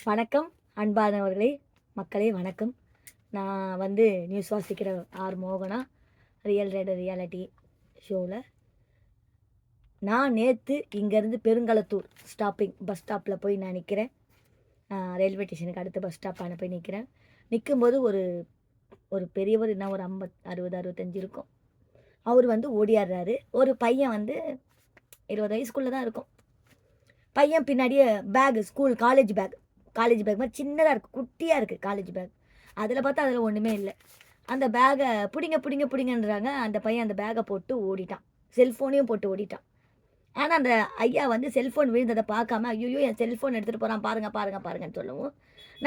வணக்கம் அன்பானவர்களே, மக்களே வணக்கம். நான் நியூஸ் வாசிக்கிற ஆர் மோகனா, ரியல் ரைடர் ரியாலிட்டி ஷோவில் நான் நேற்று இங்கேருந்து பெருங்களத்தூர் பஸ் ஸ்டாப்பில் போய் நான் நிற்கிறேன். ரயில்வே ஸ்டேஷனுக்கு அடுத்த பஸ் ஸ்டாப்பான போய் நிற்கிறேன். நிற்கும்போது ஒரு ஒரு பெரியவர், என்ன ஒரு 50 60 65 இருக்கும். அவர் ஓடியாடுறாரு. ஒரு பையன் 20 வயசுக்குள்ளே தான் இருக்கும். பையன் பின்னாடியே ஸ்கூல் காலேஜ் பேக் மாதிரி சின்னதாக இருக்குது, குட்டியாக இருக்குது காலேஜ் பேக். அதில் பார்த்தா அதில் ஒன்றுமே இல்லை. அந்த பேகை பிடிங்கன்றாங்க. அந்த பையன் அந்த பேகை போட்டு ஓடிட்டான். செல்ஃபோனையும் போட்டு ஓடிட்டான். ஆனால் அந்த ஐயா செல்ஃபோன் விழுந்ததை பார்க்காம, ஐயோ என் செல்ஃபோன் எடுத்துகிட்டு போகிறான், பாருங்கன்னு சொல்லவும்,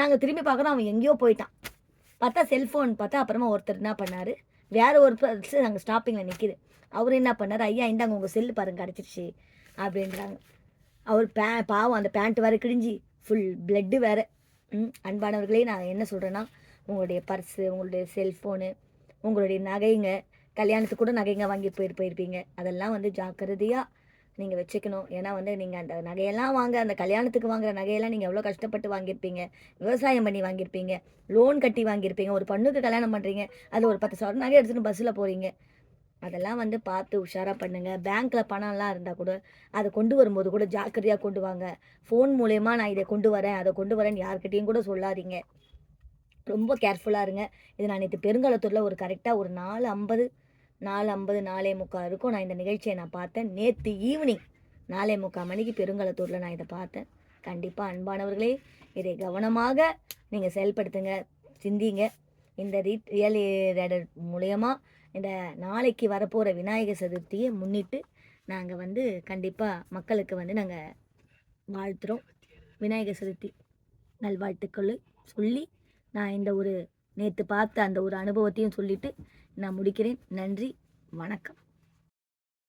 நாங்கள் திரும்பி பார்க்குறோம், அவன் எங்கேயோ போயிட்டான். பார்த்தா அப்புறமா ஒருத்தர் என்ன பண்ணார், வேறு ஒரு பர்ஸ் நாங்கள் ஸ்டாப்பிங்கில் நிற்கிது. அவர் என்ன பண்ணார், ஐயா இந்தாங்க உங்கள் செல்லு பாருங்க கிடச்சிருச்சு அப்படின்றாங்க. அவர் பாவம் அந்த பேண்ட் வேறு கிழிஞ்சி ஃபுல் பிளட்டு வேறு. அன்பானவர்களே, நான் என்ன சொல்கிறேன்னா, உங்களுடைய பர்ஸு, உங்களுடைய செல்ஃபோனு, உங்களுடைய நகைங்க, கல்யாணத்துக்கு கூட நகைங்க வாங்கி போயிருப்பீங்க. அதெல்லாம் ஜாக்கிரதையாக நீங்கள் வச்சுக்கணும். ஏன்னா நீங்கள் அந்த நகையெல்லாம் அந்த கல்யாணத்துக்கு வாங்குகிற நகையெல்லாம் நீங்கள் எவ்வளோ கஷ்டப்பட்டு வாங்கியிருப்பீங்க, விவசாயம் பண்ணி வாங்கியிருப்பீங்க, லோன் கட்டி வாங்கியிருப்பீங்க. ஒரு பொண்ணுக்கு கல்யாணம் பண்ணுறீங்க, அதில் ஒரு 10 சவரன் நகை எடுத்துகிட்டு பஸ்ஸில் போகிறீங்க. அதெல்லாம் பார்த்து உஷாராக பண்ணுங்கள். பேங்க்கில் பணம்லாம் இருந்தால் கூட அதை கொண்டு வரும்போது கூட ஜாக்கிரதையாக கொண்டு வாங்க. ஃபோன் மூலயமா நான் இதை கொண்டு வரேன், அதை கொண்டு வரேன்னு யார்கிட்டையும் கூட சொல்லாதீங்க. ரொம்ப கேர்ஃபுல்லாக இருங்க. இது நான் நேற்று பெருங்களத்தூரில் ஒரு கரெக்டாக ஒரு 4:50 4:45 இருக்கும். நான் இந்த நிகழ்ச்சியை நான் பார்த்தேன். நேற்று ஈவினிங் 4:45 மணிக்கு பெருங்களத்தூரில் நான் இதை பார்த்தேன். கண்டிப்பாக அன்பானவர்களே, இதை கவனமாக நீங்கள் செயல்படுத்துங்க, சிந்திங்க. இந்த ரியல் ரேடர் மூலயமா இந்த நாளைக்கு வரப்போகிற விநாயகர் சதுர்த்தியை முன்னிட்டு நாங்கள் கண்டிப்பாக மக்களுக்கு நாங்கள் வாழ்த்துறோம். விநாயகர் சதுர்த்தி நல்வாழ்த்துக்களை சொல்லி நான் இந்த ஒரு நேற்று பார்த்த அந்த ஒரு அனுபவத்தையும் சொல்லிவிட்டு நான் முடிக்கிறேன். நன்றி, வணக்கம்.